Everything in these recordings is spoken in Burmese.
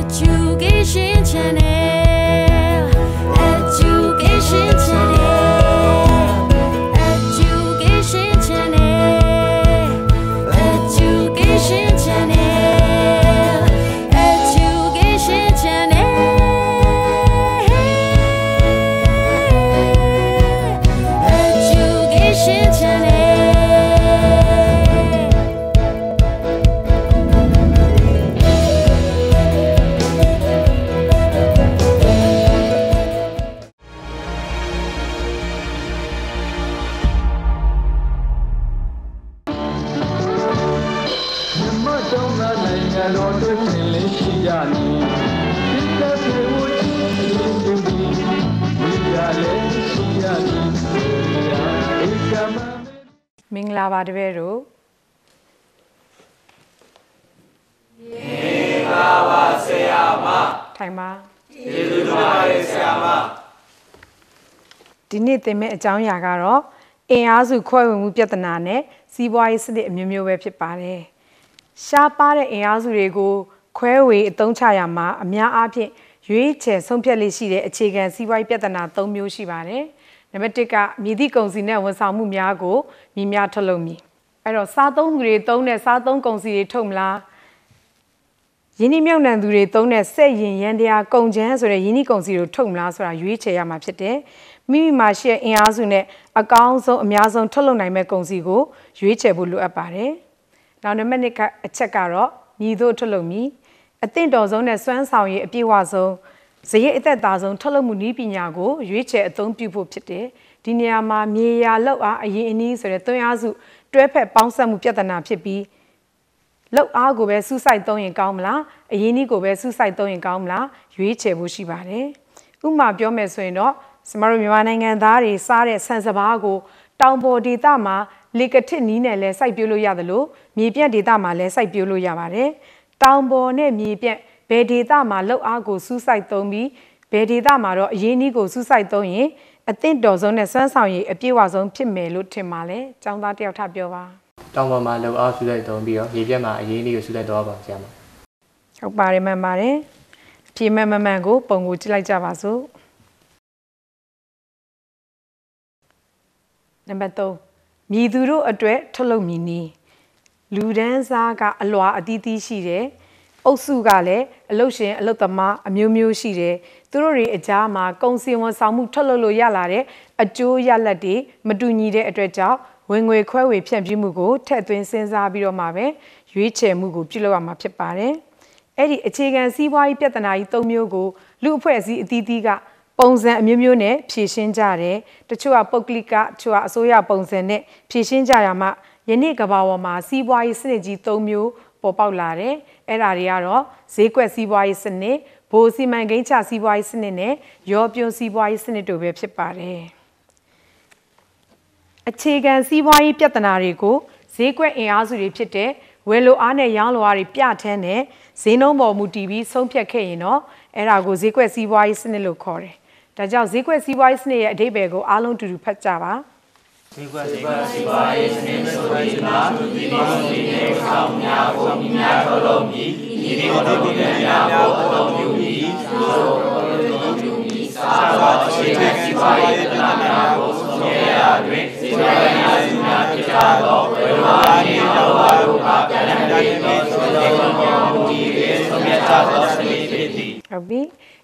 Education Channel. Education Channel. Education Channel. Education Channel. Education Channel. Education Channel. Mingla Badvero Mingla Sayama Taima Sayama Dinit me a John Yagaro, Eazu Koi Mupiatanane, Seaboy City Mumio Pipare. Shapare Eazu Rego, Quewe, Donchayama, Amia Api, Yuiche, Sompialishi, a chicken, Seaboy Piatana, Tomio Shibare. Nemetica, Midi Consina was Samu Miago, Mimia Tolomi. Ero Saton Greton, Saton Consider Tomla Yinimian and Greton, saying Yandia Conjans or a Yini Consider Tomlas or a Yuiche Yamapete, Mimi Marcia in Azune, a council, Miazon Tolonime Consigo, Yuiche Bulu Apare. Now the Menica a Checaro, Nido Tolomi, a thin dozon as Swan Sound a Piwazo. Say it at Dazon, Tolomuni Pinago, Yuiche a ton people pite, Diniama, Mia, Loa, a yenis or a Toyazu, Drepe, Bouncer Mupiatana Pipi. Low Argo be suicide don in Gamla, a yeni go be suicide don in Gamla, Yuiche Bushibare. Uma Biomesueno, Samaruan and Dari, Sare, Sansabago, Downboard de Dama, Licatinine, less I bulo yadalo, Mipia de Dama, less I bulo yavare, Downboard ne Mipia. Bedi dama low argo suicide tombi, Bedi dama yeni go suicide doing, a thin dozon as one sound a piwazon pimelo timale, Jamba del Tabiova. Tama low ar suicide tombi, Yama, yeni suicide over Jama. How bari mamare? Pimema mango, Pongo like Javaso. Number 2. Miduro a dread tolomini. Ludan Zaga a loa a diti shire. Osugale, a lotion, a lotama, a mew shire, Thuri a jama, consi one samu tololo yalare, a jo yalade, madunide a dreja, when we quawe piamjimugo, tetwin senza biro mave, yuiche mugo, pilo amapare. Eddie a chicken, see why piatanai tomiogo, lupesi didiga, bones and mumune, pishin jare, the chua poklica, chua soya bones and net, pishin jarama, Yenikabawama, see why synergy tomio. Popolare, Erariaro, Sequa Seaboy Sene, Bosi Mangacha Seaboy Sene, Yopio Seaboy Senator Websipare. A chicken Seaboy Piatanarico, Sequa Eazuri Pite, Wello Ane Yanloari Piatene, Seno Mutibi, Sompia Caino, Erago Sequa Seaboy Senelo Core. Tajal Sequa Seaboy Sene a day bego, alone to Pachava.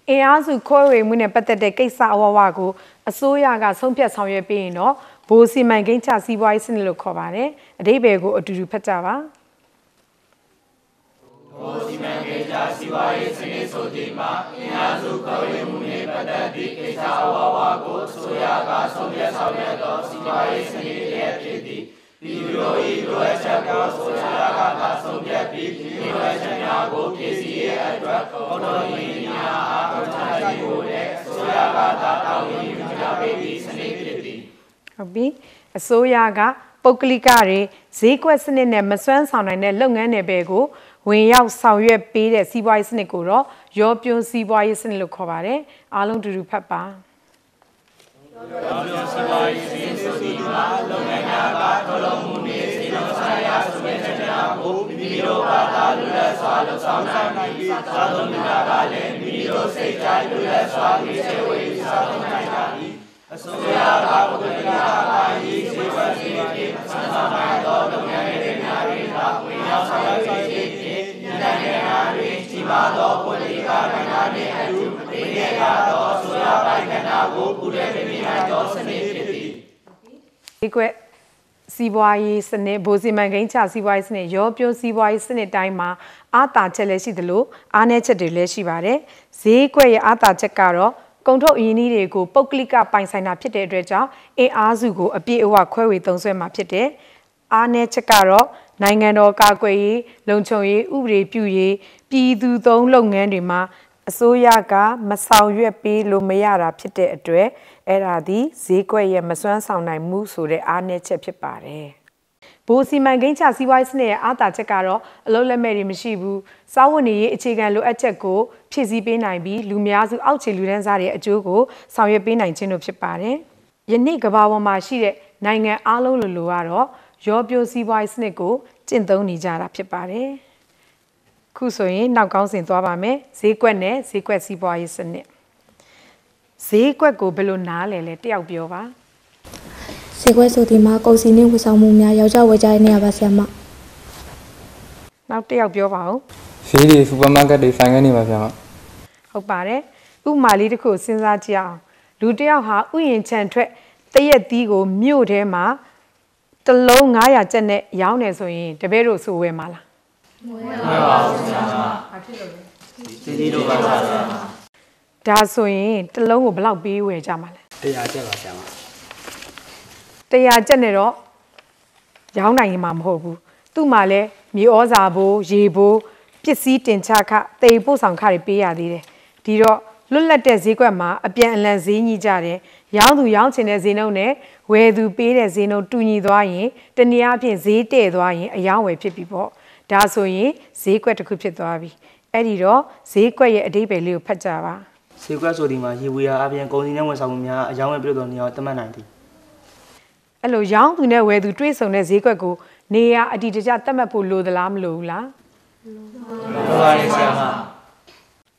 Eazu Koi Munepata de Kesa Awago, a soya sompia soya pino, Bosi Mangacha Seaboys in Locovare, a day bego or to Patava. Bosi Mangacha Seaboys in Sodima, Eazu Koi Munepata de Kesa Awago, soya sompia soya, Seaboys in the Piro, Echago, soya, sompia pig, Echago, Kesi, Obi, a soyaga, Pokelicare, Sequestin in a Maswan sound and a long and a bego, when you saw your paid at Seaboys Nicoro, your pure Seaboys in Locovare, alone to do papa. ကိုမိမိတို့ဘာသာလွတ်လပ်စွာလှုပ်ဆောင်နိုင်ပြီးစားသုံးကြတာကလည်းမိမိတို့စိတ်ကြိုက်လွတ်လပ်စွာရေးဆွဲဝေစားသုံးနိုင်ကြသည်အစိုးရကပုဂ္ဂလိကပိုင်းရေးဆွဲဝေခြင်းဆန်းဆောင်နိုင်သောလုပ်ငန်းတွေများတွင်သာဝင်ရောက်ဆောင်ရွက်ခြင်းဖြင့်နိုင်ငံအားတွင်ကြီးမားသောပုဂ္ဂလိကကဏ္ဍနှင့်အတူပြည်내ကသောအစိုးရပိုင်းကဏ္ဍကိုပူးတွဲပြင်နိုင်သောစနစ်ဖြစ်သည်ဒီကွက်စီးပွားရေးစနစ်ဗိုလ်စီမံကိန်းချစီးပွားရေးစနစ်ရောပြိုးစီးပွားရေးစနစ်တိုင်းမှာအားသာချက်လည်းရှိသလိုအားနည်းချက်တွေလည်းရှိပါတယ်ဈေးကွက်ရဲ့အားသာချက်ကတော့ကုန်ထုတ်အရင်းအနှီးတွေကိုပုဂ္ဂလိကပိုင်ဆိုင်တာဖြစ်တဲ့အတွက်ကြောင့်အင်အားစုကိုအပြည့်အဝခွဲဝေသုံးစွဲမှာဖြစ်တယ်အားနည်းချက်ကတော့နိုင်ငံတော်ကာကွယ်ရေးလုံခြုံရေးဥပဒေပြုရေးပြည်သူသုံးလုပ်ငန်းတွေမှာအစိုးရကမဆောင်ရွက်ပေးလို့မရတာဖြစ်တဲ့အတွက်အဲ့ဒါဒီဈေးကွက်ရဲ့မစွမ်းဆောင်နိုင်မှုဆိုတဲ့အားနည်းချက်ဖြစ်ပါတယ်။ဘိုးစီမံကိန်းချစီးပွားရေးစနစ်ရဲ့အားသာချက်ကတော့အလုံးလက်မဲ့တွေမရှိဘူး။စားဝတ်နေရေးအခြေခံလိုအပ်ချက်ကိုဖြည့်ဆည်းပေးနိုင်ပြီးလူများစုအောက်ခြေလူတန်းစားတွေအကျိုးကိုဆောင်ရွက်ပေးနိုင်ခြင်းတို့ဖြစ်ပါတယ်။ယနေ့ကမ္ဘာပေါ်မှာရှိတဲ့နိုင်ငံအားလုံးလိုကတော့ရောပြိုးစီးပွားရေးစနစ်ကိုကျင့်သုံးနေကြတာဖြစ်ပါတယ်။ခုဆိုရင်နောက်ကောင်းစဉ်သွားပါမယ်ဈေးကွက်နဲ့ဈေးကွက်စီးပွားရေးစနစ်ဈေးကွက်ကိုဘယ်လိုနားလဲတယောက်ပြောပါဈေးကွက်ဆိုဒီမှာကုန်စည်နှင့်ဝန်ဆောင်မှုများယောက်ျားဝယ်ကြတဲ့နေရာပါဆရာမနောက်တယောက်ပြောပါဦးဈေးတွေစူပါမားကတ်တွေဆိုင်ကနေပါဆရာမဟုတ်ပါတယ်ဥပမာလေးတစ်ခုစဉ်းစားကြည့်အောင်လူတယောက်ဟာဥယျာဉ်ခြံထွက်တရက်သီးကိုမြို့ထဲမှာတစ်လုံး900ကျပ်နဲ့ရောင်းနေဆိုရင်တပည့်တို့ဆိုဝယ်မှာလားမဝယ်ပါဘူးဆရာမဘာဖြစ်လို့လဲဒီလိုပါဆရာမဒါဆိုရင်တစ်လုံးကိုဘယ်လောက်ပေးဝယ်ကြမှာလဲ100ကျပ်ပါဆရာမ100ကျပ်နဲ့တော့ရောင်းနိုင်မှာမဟုတ်ဘူးသူ့မှာလည်းမြေဩဇာဘိုးရေဘိုးပစ္စည်းတင်ချခတေပို့ဆောင်ခတွေပေးရသေးတယ်ဒီတော့လွတ်လပ်တဲ့ဈေးကွက်မှာအပြန်အလှန်ဈေးညီကြတယ်ရောင်းသူရောင်းချင်တဲ့ဈေးနှုန်းနဲ့ဝယ်သူပေးတဲ့ဈေးနှုန်းတူညီသွားရင်တနည်းအားဖြင့်ဈေးတဲ့သွားရင်အယောင်းဝယ်ဖြစ်ပြီပေါ့ဒါဆိုရင်ဈေးကွက်တစ်ခုဖြစ်သွားပြီအဲ့ဒီတော့ဈေးကွက်ရဲ့အဓိပ္ပာယ်လေးကိုဖတ်ကြပါဈေးကွက်ဆိုဒီမှာရေဝေရာအပြင်ကုန်စည်နဲ့ဝန်ဆောင်မှုများအယောင်းဝယ်ပြုလုပ်တဲ့နေရာကိုသတ်မှတ်နိုင်သည်အဲ့လိုရောင်းသူနဲ့ဝယ်သူတွေ့ဆုံတဲ့ဈေးကွက်ကိုနေရာအတည်တကျသတ်မှတ်ဖို့လိုသလားမလိုဘူးလားလိုပါတယ်ဆရာမ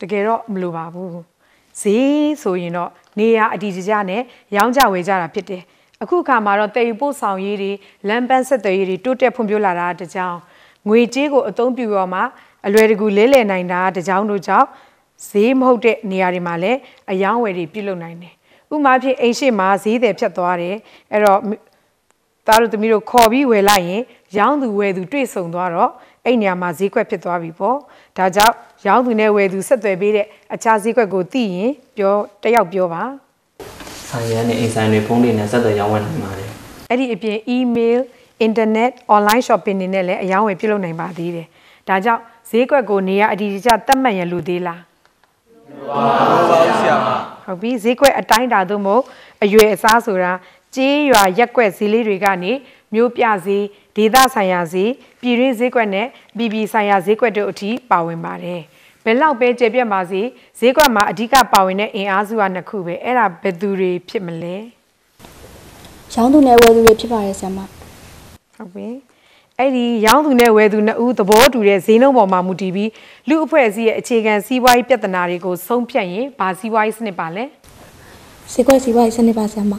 တကယ်တော့မလိုပါဘူးဈေးဆိုရင်တော့နေရာအတည်တကျနဲ့ရောင်းကြဝယ်ကြတာဖြစ်တယ်အခုအခါမှာတော့တည်ယူပို့ဆောင်ရေးတွေလမ်းပန်းဆက်သွယ်ရေးတွေတိုးတက်ဖွံ့ဖြိုးလာတာတကြောင်ငွေကြေးကိုအသုံးပြုရမှာအလွယ်တကူလဲလှယ်နိုင်တာတကြောင်တို့ကြောင့်ဈေးမဟုတ်တဲ့နေရာတွေမှာလည်းအယောင်းဝယ်တွေပြုလုပ်နိုင်တယ်ဥပမာဖြင့်အိမ်ရှိမှာဈေးတယ်ဖြတ်သွားတယ်အဲ့တော့သားတို့သမီးတို့ခေါ်ပြီးဝယ်လိုက်ရင်ရောင်းသူဝယ်သူတွေ့ဆုံသွားတော့အဲ့နေရာမှာဈေးကွက်ဖြစ်သွားပြီပေါ့ဒါကြောင့်ရောင်းသူနဲ့ဝယ်သူဆက်သွယ်ပေးတဲ့အခြားဈေးကွက်ကိုသိရင်တယောက်ပြောပါဆိုင်ရနဲ့အိမ်ဆိုင်တွေဖုန်းတွေနဲ့ဆက်သွယ်ရောင်းဝယ်နိုင်ပါတယ်အဲ့ဒီအပြင် email internet online shopping တွေနဲ့လည်းအယောင်းဝယ်ပြုလုပ်နိုင်ပါသေးတယ်ဒါကြောင့်ဈေးကွက်ကိုနေရာအတည်တကျသတ်မှတ်ရလို့သေးလားဟုတ်ပါဘူးဆရာမဟုတ်ပြီဈေးကွက်အတိုင်းတာသို့မဟုတ်အရွယ်အစားဆိုတာကြေးရွာရက်ကွက်ဈေးလေးတွေကနေမြို့ပြဈေးဒေသဆိုင်ရာဈေးပြည်တွင်းဈေးကွက်နဲ့ပြည်ဆိုင်ရာဈေးကွက်တို့အထိပါဝင်ပါတယ်ဘယ်လောက်ပဲကျေပြတ်ပါစေဈေးကွက်မှာအဓိကပါဝင်တဲ့အင်အားစုကနှစ်ခုပဲအဲ့ဒါဘယ်သူတွေဖြစ်မလဲရောင်းသူနဲ့ဝယ်သူတွေဖြစ်ပါတယ်ဆရာမဟုတ်ပြီအဲ့ဒီရောင်းသူနဲ့ဝယ်သူနှစ်ဦးသဘောတူတဲ့ဈေးနှုန်းပေါ်မှာမူတည်ပြီးလူအဖွဲ့အစည်းရဲ့အခြေခံစီးပွားရေးပြဿနာတွေကိုဆုံးဖြတ်ရင်ဘာစီးပွားရေးစနစ်ပါလဲဈေးကွက်စီးပွားရေးစနစ်ပါဆရာမ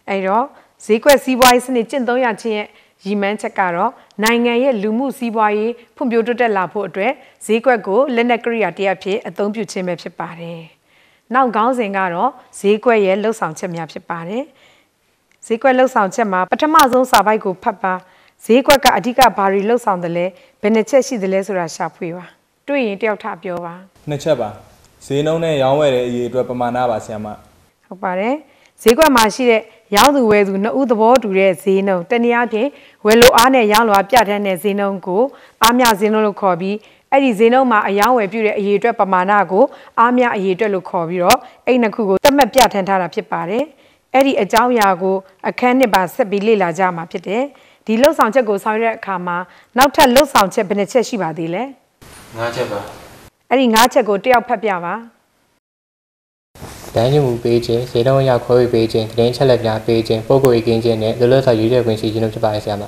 အဲ့တော့ဈေးကွက်စီးပွားရေးစနစ်ကျင့်သုံးရခြင်းရဲ့ရည်မှန်းချက်ကတော့နိုင်ငံရဲ့လူမှုစီးပွားရေးဖွံ့ဖြိုးတိုးတက်လာဖို့အတွက်ဈေးကွက်ကိုလက်နက်ကိရိယာတစ်ရပ်ဖြစ်အသုံးပြုခြင်းပဲဖြစ်ပါတယ်။နောက်ခေါင်းစဉ်ကတော့ဈေးကွက်ရဲ့လှုပ်ဆောင်ချက်များဖြစ်ပါတယ်။ဈေးကွက်လှုပ်ဆောင်ချက်မှာပထမဆုံးစာပိုက်ကိုဖတ်ပါဈေးကွက်ကအဓိကဘာတွေလှုပ်ဆောင်တယ်လဲဘယ်နှချက်ရှိတယ်လဲဆိုတာရှာဖွေပါ။တွေ့ရင်တယောက်ထပြောပါ။နှစ်ချက်ပါ။ဈေးနှုန်းနဲ့ရောင်းဝယ်တဲ့အရေးအတွက်ပမာဏပါဆရာမ။ဟုတ်ပါတယ်။ဈေးကွက်မှာရှိတဲ့ရောင်းသူဝယ်သူနှစ်ဦးသဘောတူတဲ့ဈေးနှုန်းတနည်းအားဖြင့်ဝယ်လိုအားနဲ့ရောင်းလိုအားပြဋ္ဌာန်းတဲ့ဈေးနှုန်းကိုအားမြဈေးနှုန်းလို့ခေါ်ပြီးအဲ့ဒီဈေးနှုန်းမှာအယောင်းဝယ်ပြုတဲ့အရေးအတွက်ပမာဏကိုအားမြအရေးအတွက်လို့ခေါ်ပြီးတော့အဲ့နှစ်ခုကိုသတ်မှတ်ပြဋ္ဌာန်းထားတာဖြစ်ပါတယ်အဲ့ဒီအကြောင်းအရာကိုအခန်းနှစ်ပါဆက်ပြီးလေ့လာကြမှာဖြစ်တယ်ဒီလှုပ်ဆောင်ချက်ကိုဆောင်ရွက်တဲ့အခါမှာနောက်ထပ်လှုပ်ဆောင်ချက်ဘယ်နှချက်ရှိပါသေးလဲ၅ချက်ပါအဲ့ဒီ၅ချက်ကိုတယောက်ဖတ်ပြပါတန်းကျမှုပေးခြင်းဈေးနှုန်းအရခွဲဝေပေးခြင်းသတင်းချက်လက်များပေးခြင်းပုံကိုယ်ရေးကင်းခြင်းနဲ့လွတ်လပ်စွာရွေးချယ်ခွင့်ရှိခြင်းတို့ဖြစ်ပါရဲ့ဆရာမ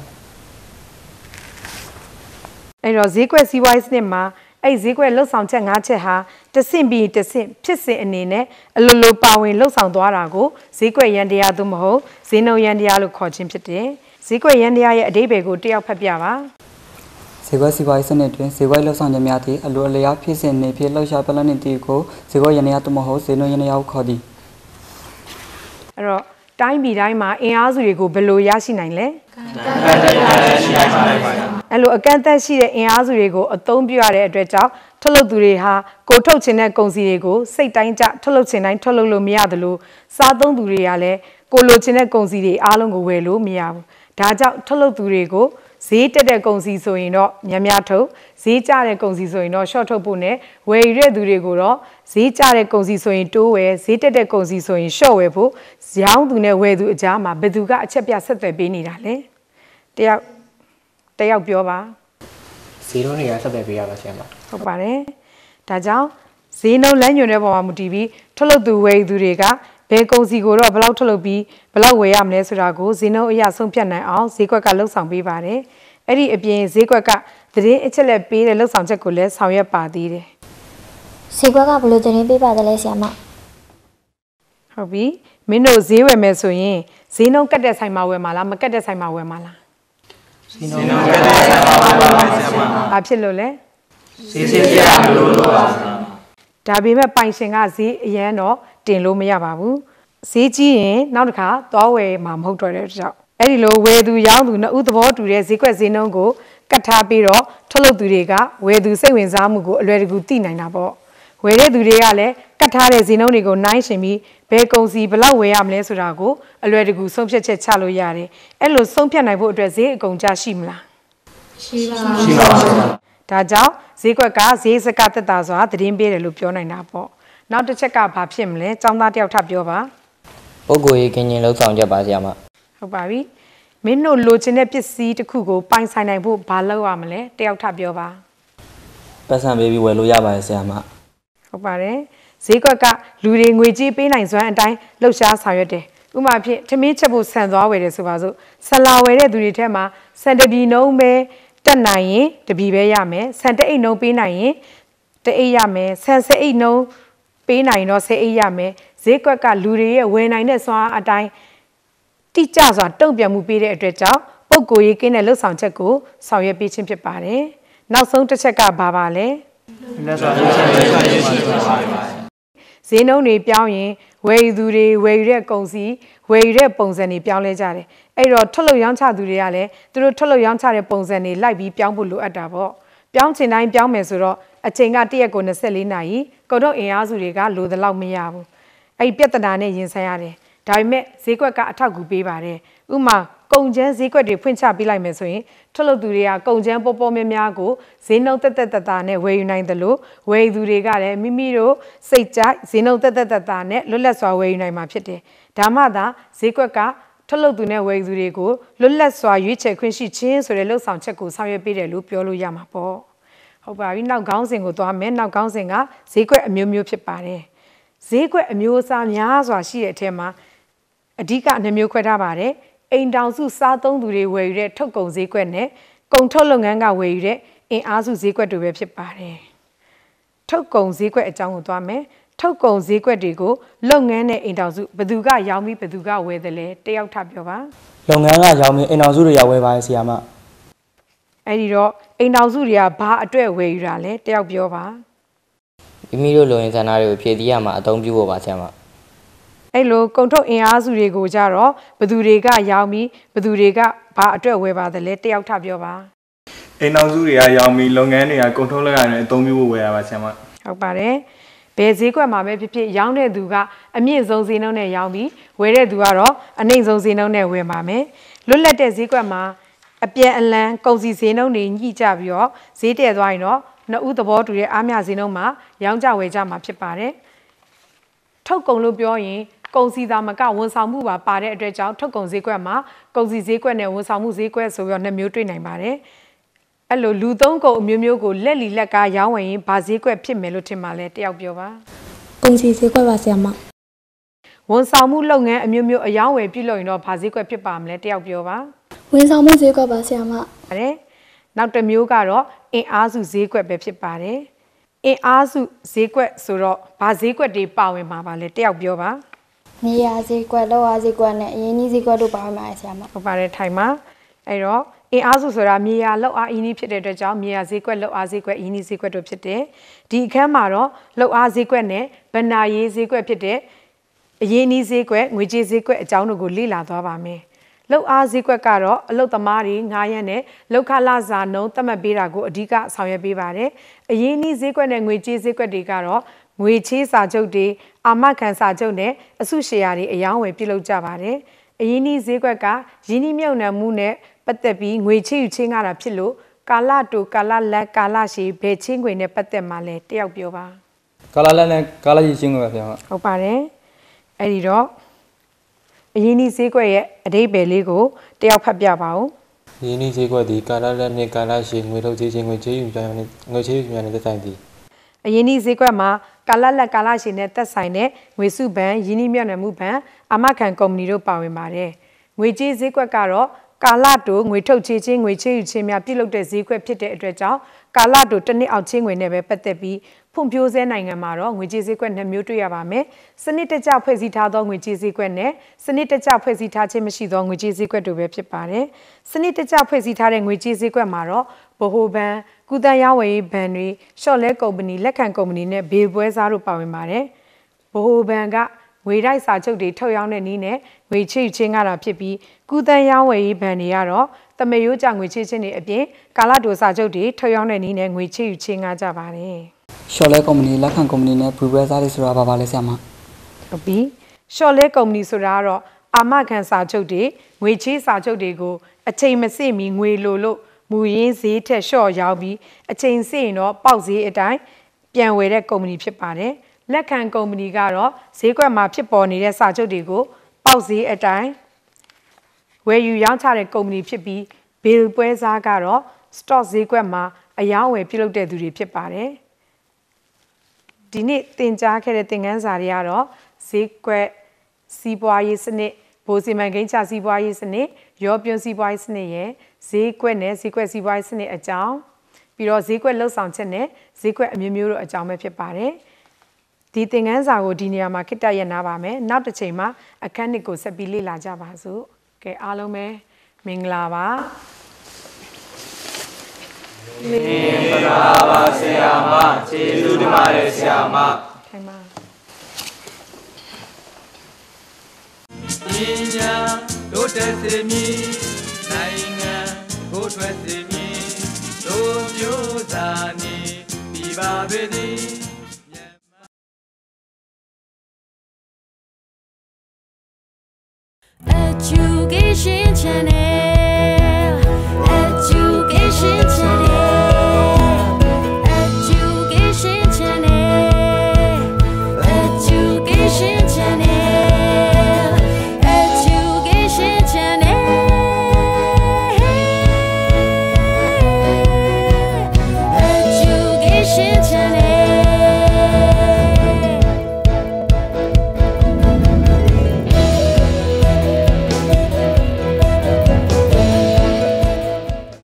အဲ့တော့ဈေးကွက်စီးပွားရေးစနစ်မှာအဲ့ဈေးကွက်လှုပ်ဆောင်ချက်၅ချက်ဟာတဆင့်ပြီးတဆင့်ဖြစ်စဉ်အနေနဲ့အလိုလိုပါဝင်လှုပ်ဆောင်သွားတာကိုဈေးကွက်ရန်တရားသို့မဟုတ်ဈေးနှုန်းရန်တရားလို့ခေါ်ခြင်းဖြစ်တယ်ဈေးကွက်ရန်တရားရဲ့အဓိပ္ပာယ်ကိုတယောက်ဖတ်ပြပါဈေးကွက်စီးပွားရေးစနစ်တွင်ဈေးကွက်လှုပ်ဆောင်ချက်များသည့်အလိုအလျောက်ဖြစ်စဉ်နေဖြစ်လှုပ်ရှားပြလှနေသည့်ကိုဈေးကွက်ရန်တရားသို့မဟုတ်ဈေးနှုန်းရန်တရားကိုခေါ်သည်အဲ့တော့တိုင်းပြည်တိုင်းမှာအင်အားစုတွေကိုဘယ်လိုရရှိနိုင်လဲအဲ့လိုအကန့်အသတ်ရှိတဲ့အင်အားစုတွေကိုအသုံးပြုရတဲ့အတွက်ကြောင့်ထုတ်လုပ်သူတွေဟာကိုထုတ်ချင်တဲ့ကုန်စည်တွေကိုစိတ်တိုင်းကျထုတ်လုပ်ချင်တိုင်းထုတ်လုပ်လို့မရသလိုစားသုံးသူတွေကလည်းကိုလိုချင်တဲ့ကုန်စည်တွေအားလုံးကိုဝယ်လို့မရဘူးဒါကြောင့်ထုတ်လုပ်သူတွေကိုဈေးတက်တဲ့ကုန်စည်ဆိုရင်တော့များထုတ်ဈေးကျတဲ့ကုန်စည်ဆိုရင်တော့ short ထုတ်ဖို့နဲ့ဝယ်ယူတဲ့သူတွေကိုတော့ဈေးကျတဲ့ကုန်စည်ဆိုရင်တိုးဝယ်ဈေးတက်တဲ့ကုန်စည်ဆိုရင် short ဝယ်ဖို့ရောင်းသူနဲ့ဝယ်သူအကြားမှာဘယ်သူကအချက်ပြဆက်သွယ်ပေးနေတာလဲတယောက်ပြောပါဈေးနှုန်းတွေကဆက်သွယ်ပေးရပါဆရာမဟုတ်ပါတယ်ဒါကြောင့်ဈေးနှုန်းလမ်းညွှန်တဲ့ပုံမှာမူတည်ပြီးထုတ်လုပ်သူဝယ်ယူသူတွေကဘယ်ကုန်စည်ကိုတော့ဘယ်လောက်ထုတ်လုပ်ပြီးဘယ်လောက်ဝယ်ရမလဲဆိုတာကိုဈေးနှုန်းအရဆုံးဖြတ်နိုင်အောင်ဈေးကွက်ကလှုပ်ဆောင်ပေးပါတယ်အဲ့ဒီအပြင်ဈေးကွက်ကသတင်းအချက်လက်ပေးတဲ့လှုပ်ဆောင်ချက်ကိုလည်းဆောင်ရွက်ပါသေးတယ်ဈေးကွက်ကဘယ်လိုသတင်းပေးပါတယ်လဲဆရာမဟုတ်ပြီမင်းတို့ဈေးဝယ်မယ်ဆိုရင်ဈေးနှုန်းကတ်တဲ့ဆိုင်မှာဝယ်မှာလားမကတ်တဲ့ဆိုင်မှာဝယ်မှာလားဈေးနှုန်းကတ်တဲ့ဆိုင်မှာဝယ်ပါဆရာမဘာဖြစ်လို့လဲဈေးစစ်ပြလို့ပါဆရာမဒါပေမဲ့ပိုင်ရှင်ကဈေးအရန်တော့တင်လို့မရပါဘူးဈေးကြီးရင်နောက်တစ်ခါသွားဝယ်မှာမဟုတ်တော့တဲ့ကြောင့်အဲ့ဒီလိုဝယ်သူရောင်းသူနှစ်ဦးသဘောတူတဲ့ဈေးကွက်ဈေးနှုန်းကိုကတ်ထားပြီးတော့ထုတ်လုပ်သူတွေကဝယ်သူစိတ်ဝင်စားမှုကိုအလွယ်တကူသိနိုင်တာပေါ့ဝယ်တဲ့သူတွေကလည်းကတ်ထားတဲ့ဈေးနှုန်းတွေကိုနှိုင်းယှဉ်ပြီးဘယ်ကုန်စည်ဘယ်လောက်ဝယ်ရမလဲဆိုတာကိုအလွယ်တကူဆုံးဖြတ်ချက်ချလို့ရတယ်အဲ့လိုဆုံးဖြတ်နိုင်ဖို့အတွက်ဈေးအကုန်ကျရှိမလားရှိပါဒါကြောင့်ဈေးကွက်ကဈေးစကသက်သာစွာသတင်းပေးတယ်လို့ပြောနိုင်တာပေါ့နောက်တစ်ချက်ကဘာဖြစ်မလဲចောင်းသားတယောက်ထပ်ပြောပါပုဂ္ဂိုလ်ရေးကင်းချင်းလှုပ်ဆောင်ချက်ပါဆရာမဟုတ်ပါပြီမင်းတို့လိုချင်တဲ့ပစ္စည်းတစ်ခုကိုပိုင်ဆိုင်နိုင်ဖို့ဘာလုပ်ရမလဲတယောက်ထပ်ပြောပါပတ်စံပေးပြီးဝယ်လို့ရပါတယ်ဆရာမဟုတ်ပါတယ်ဈေးကွက်ကလူတွေငွေကြေးပေးနိုင်စွမ်းအတိုင်းလှုပ်ရှားဆောင်ရွက်တယ်ဥပမာဖြင့်ထမင်းချက်ဖို့ဆန်သွားဝယ်တယ်ဆိုပါစို့ဆန်လာဝယ်တဲ့သူတွေထဲမှာဆန်တပြီနှုံးပဲတက်နိုင်ရင်တပြီပဲရမယ်ဆန်တအိတ်နှုံးပေးနိုင်ရင်တအိတ်ရမယ်ဆန်10အိတ်နှုံးပေးနိုင်တော့10အိတ်ရမယ်ဈေးကွက်ကလူတွေရဲ့ဝယ်နိုင်တဲ့စွမ်းအားအတိုင်းတိကျစွာတုံ့ပြန်မှုပေးတဲ့အတွက်ကြောင့်ပုံကိုရေးကင်းတဲ့လှုပ်ဆောင်ချက်ကိုဆောင်ရွက်ပေးခြင်းဖြစ်ပါတယ်နောက်ဆုံးတစ်ချက်ကဘာပါလဲဈေးနှုန်းတွေပြောင်းရင်ဝယ်ယူသူတွေဝယ်ယူတဲ့ကုန်စည်ဝယ်ယူတဲ့ပုံစံတွေပြောင်းလဲကြတယ်အဲ့တော့ထုတ်လုပ်ရောင်းချသူတွေကလည်းသူတို့ထုတ်လုပ်ရောင်းချတဲ့ပုံစံတွေလိုက်ပြီးပြောင်းဖို့လိုအပ်တာပေါ့ပြောင်းချင်တိုင်းပြောင်းမယ်ဆိုတော့အချိန်ကတစ်ရက်ကို24နာရီကုန်ထုတ်အင်အားစုတွေကလိုသလောက်မရဘူးအဲ့ပြဿနာနဲ့ရင်ဆိုင်ရတယ်ဒါပေမဲ့ဈေးကွက်ကအထောက်အကူပေးပါတယ်ဥပမာကုန်ကျန်းဈေးကွက်တွေဖွင့်ချပေးလိုက်မယ်ဆိုရင်ထုတ်လုပ်သူတွေကကုန်ကျန်းပေါ်ပေါ်များများကိုဈေးနှုန်းတက်တာနဲ့ဝယ်ယူနိုင်တယ်လို့ဝယ်ယူသူတွေကလည်းမိမိတို့စိတ်ကြိုက်ဈေးနှုန်းတက်တာနဲ့လွတ်လပ်စွာဝယ်ယူနိုင်မှာဖြစ်တယ်ဒါမှသာဈေးကွက်ကထုတ်လုပ်သူနဲ့ဝယ်ယူသူတွေကိုလွတ်လပ်စွာရွေးချယ်ခွင့်ရှိခြင်းဆိုတဲ့လှုပ်ဆောင်ချက်ကိုဆောင်ရွက်ပေးတယ်လို့ပြောလို့ရမှာပေါ့ဟုတ်ပါပြီနောက်ခေါင်းစဉ်ကိုသွားမယ်နောက်ခေါင်းစဉ်ကဈေးကွက်အမျိုးမျိုးဖြစ်ပါတယ်ဈေးကွက်အမျိုးအစားများစွာရှိတဲ့အထက်မှာအဓိက2မျိုးခွဲထားပါတယ်အိမ်တောင်စုစားသုံးသူတွေဝယ်ယူတဲ့ထုတ်ကုန်ဈေးကွက်နဲ့ကုန်ထုတ်လုပ်ငန်းကဝယ်ယူတဲ့အင်အားစုဈေးကွက်တွေပဲဖြစ်ပါတယ်ထုတ်ကုန်ဈေးကွက်အကြောင်းကိုသွားမယ်ထုတ်ကုန်ဈေးကွက်တွေကိုလုပ်ငန်းနဲ့အိမ်တောင်စုဘယ်သူကရောင်းပြီးဘယ်သူကဝယ်တယ်လဲတယောက်ထပ်ပြောပါလုပ်ငန်းကရောင်းပြီးအိမ်တောင်စုတွေကဝယ်ပါတယ်ဆရာမအဲ့ဒီတော့အိမ်တောင်စုတွေကဘာအတွက်ဝယ်ယူတာလဲတယောက်ပြောပါမိမိတို့လိုရင်းဆန္ဒတွေကိုဖြည့်ဆည်းရမှာအသုံးပြုဖို့ပါဆရာမအဲ့လိုကုန်ထုတ်အင်အားစုတွေကိုကြတော့ဘယ်သူတွေကရောင်းပြီးဘယ်သူတွေကဘာအတွက်ဝယ်ပါတယ်လဲတယောက်ထပြောပါအိမ်တော်စုတွေကရောင်းပြီးလုပ်ငန်းတွေကကုန်ထုတ်လုပ်ရတဲ့အသုံးပြုဖို့ဝယ်ရပါဆရာမဟုတ်ပါတယ်ဘယ်ဈေးကွက်မှာပဲဖြစ်ဖြစ်ရောင်းတဲ့သူကအမြင့်ဆုံးဈေးနှုန်းနဲ့ရောင်းပြီးဝယ်တဲ့သူကတော့အနိမ့်ဆုံးဈေးနှုန်းနဲ့ဝယ်ပါမယ်လွတ်လပ်တဲ့ဈေးကွက်မှာအပြန်အလှန်ကုန်စည်ဈေးနှုန်းတွေညှိကြပြီးတော့ဈေးတည်သွားရင်တော့နှစ်ဦးသဘောတူတဲ့အားမျှဈေးနှုန်းမှာရောင်းကြဝယ်ကြမှာဖြစ်ပါတယ်ထုတ်ကုန်လို့ပြောရင်ကုန်စည်သာမကဝန်ဆောင်မှုပါတဲ့အတွက်ကြောင့်ထုတ်ကုန်ဈေးကွက်မှာကုန်စည်ဈေးကွက်နဲ့ဝန်ဆောင်မှုဈေးကွက်ဆိုပြီးတော့နှစ်မျိုးတွေ့နိုင်ပါတယ်အဲ့လိုလူသုံးကုန်အမျိုးမျိုးကိုလက်လီလက်ကားရောင်းဝယ်ရင်ဘာဈေးကွက်ဖြစ်မယ်လို့ထင်ပါလဲတယောက်ပြောပါကုန်စည်ဈေးကွက်ပါဆရာမဝန်ဆောင်မှုလုပ်ငန်းအမျိုးမျိုးအယောင်းဝယ်ပြုလုပ်ရင်တော့ဘာဈေးကွက်ဖြစ်ပါမလဲတယောက်ပြောပါဝန်ဆောင်မှုဈေးကွက်ပါဆရာမဟုတ်တယ် နောက်တစ်မျိုးကတော့အင်အားစုဈေးကွက်ပဲဖြစ်ပါတယ်အင်အားစုဈေးကွက်ဆိုတော့ဘာဈေးကွက်တွေပါဝင်မှာပါလဲတယောက်ပြောပါမြေယာဈေးကွက်လောက်အားဈေးကွက်နဲ့အရင်းနှီးဈေးကွက်တို့ပါမှာဆရာမဟုတ်ပါတယ်ထိုင်မှာအဲ့တော့အင်အားစုဆိုတာမြေယာလောက်အားအင်းကြီးဖြစ်တဲ့အတွက်ကြောင့်မြေယာဈေးကွက်လောက်အားဈေးကွက်အင်းကြီးဈေးကွက်တို့ဖြစ်တယ်ဒီအခန်းမှာတော့လောက်အားဈေးကွက်နဲ့ဗဏ္ဍာရေးဈေးကွက်ဖြစ်တဲ့အရင်းနှီးဈေးကွက်ငွေကြေးဈေးကွက်အကြောင်းတို့ကိုလေ့လာသွားပါမယ်လောက်အားဈေးကွက်ကတော့အလုတ်သမားတွေငားရမ်းနဲ့လောက်ခလာစာနှုံးသတ်မှတ်ပေးတာကိုအဓိကဆောင်ရွက်ပေးပါတယ်အရင်းနှီးဈေးကွက်နဲ့ငွေကြေးဈေးကွက်တွေကတော့ငွေချေးစာချုပ်တွေအာမခံစာချုပ်နဲ့အစုရှယ်ယာတွေအယောင်းဝယ်ပြုလုပ်ကြပါတယ်အရင်းနှီးဈေးကွက်ကရင်းနှီးမြှုပ်နှံမှုနဲ့ပတ်သက်ပြီးငွေချေးယူချင်းရတာဖြစ်လို့ကာလတိုကာလလက်ကာလရှည်ဘယ်ချင်းငွေနဲ့ပတ်သက်မှလဲတယောက်ပြောပါကာလလက်နဲ့ကာလရှည်ချင်းငွေပါဗျာဟုတ်ပါတယ်အဲ့ဒီတော့အရင်းနှီးဈေးကွက်ရဲ့အဓိပ္ပာယ်လေးကိုတယောက်ဖတ်ပြပါဦးရင်းနှီးဈေးကွက်ဒီကာလလက်နဲ့ကာလရှည်ငွေထုတ်ချေးခြင်းငွေချေးယူကြနဲ့ငွေချေးယူများနဲ့သက်ဆိုင်သည်အရင်းနှီးဈေးကွက်မှာကာလလက်ကာလရှည်နဲ့သက်ဆိုင်တဲ့ငွေစုဘဏ်ရင်းနှီးမြှုပ်နှံမှုဘဏ်အာမခံကုမ္ပဏီတို့ပါဝင်ပါတယ်ငွေကြေးဈေးကွက်ကတော့ကာလတိုငွေထုတ်ချေးခြင်းငွေချေးယူခြင်းများပြုလုပ်တဲ့ဈေးကွက်ဖြစ်တဲ့အတွက်ကြောင့်ကာလတိုတစ်နှစ်အောက်ချင်းငွေနဲ့ပဲပတ်သက်ပြီးဖွံ့ဖြိုးဆဲနိုင်ငံမှာတော့ငွေကြေးဈေးကွက်နှစ်မျိုးတွေ့ရပါမယ်။စနစ်တကျဖွဲ့စည်းထားသောငွေကြေးဈေးကွက်နဲ့စနစ်တကျဖွဲ့စည်းထားခြင်းမရှိသောငွေကြေးဈေးကွက်တို့ပဲဖြစ်ပါတယ်။စနစ်တကျဖွဲ့စည်းထားတဲ့ငွေကြေးဈေးကွက်မှာတော့ဗဟိုဘဏ်၊ကုသရေးဝယ်ရေးဘဏ်တွေ၊ရှော့လဲကုမ္ပဏီလက်ခံကုမ္ပဏီနဲ့ဘေးပွဲစားတို့ပါဝင်ပါတယ်။ဗဟိုဘဏ်ကငွေတိုက်စာချုပ်တွေထုတ်ရောင်းတဲ့နည်းနဲ့ငွေချေးချင်းရတာဖြစ်ပြီးကုသရေးဝယ်ရေးဘဏ်တွေကတော့တမရိုးကြငွေချေးခြင်းတွေအပြင်ကာလတိုစာချုပ်တွေထုတ်ရောင်းတဲ့နည်းနဲ့ငွေချေးယူချင်းကြပါတယ်ရှော့လဲကုမ္ပဏီလက်ခံကုမ္ပဏီနဲ့ဘူပွဲစားတွေဆိုတာဘာလဲဆရာမဟုတ်ပြီရှော့လဲကုမ္ပဏီဆိုတာကတော့အာမခံစာချုပ်တွေငွေချေးစာချုပ်တွေကိုအချိန်မစေ့မီငွေလိုလို့မူရင်းဈေးထက်လျှော့ရောက်ပြီးအချိန်စေ့ရင်တော့ပေါက်ဈေးအတိုင်းပြန်ဝယ်တဲ့ကုမ္ပဏီဖြစ်ပါတယ်လက်ခံကုမ္ပဏီကတော့ဈေးကွက်မှာဖြစ်ပေါ်နေတဲ့စာချုပ်တွေကိုပေါက်ဈေးအတိုင်းဝယ်ယူရောင်းချတဲ့ကုမ္ပဏီဖြစ်ပြီးဘီလ်ပွဲစားကတော့ stock ဈေးကွက်မှာအယောင်းဝယ်ပြုလုပ်တဲ့သူတွေဖြစ်ပါတယ်ဒီနေ့သင်ကြားခဲ့တဲ့သင်ခန်းစာတွေကတော့ဈေးကွက်စီးပွားရေးစနစ်ဘိုးစီမံကိန်းချစီးပွားရေးစနစ်ရောပြွန်းစီးပွားရေးစနစ်ရဲ့ဈေးကွက်နဲ့ဈေးကွက်စီးပွားရေးစနစ်အကြောင်းပြီးတော့ဈေးကွက်လှုပ်ဆောင်ချက်နဲ့ဈေးကွက်အမျိုးမျိုးတို့အကြောင်းပဲဖြစ်ပါတယ်ဒီသင်ခန်းစာကိုဒီနေရာမှာခਿੱတရနာပါမယ်နောက်တစ်ချိန်မှာအခန်း1ကိုဆက်ပြီးလေ့လာကြပါစို့ကဲအားလုံးပဲမင်္ဂလာပါမင်္ဂလာပါဆရာမကျေးဇူးတင်ပါတယ်ဆရာမထိုင်ပါပညာတို့တက်စေမည်နိုင်ငံကိုထွက်စေမည်တို့မျိုးသားနေပြီးပါပေသည် Education Channel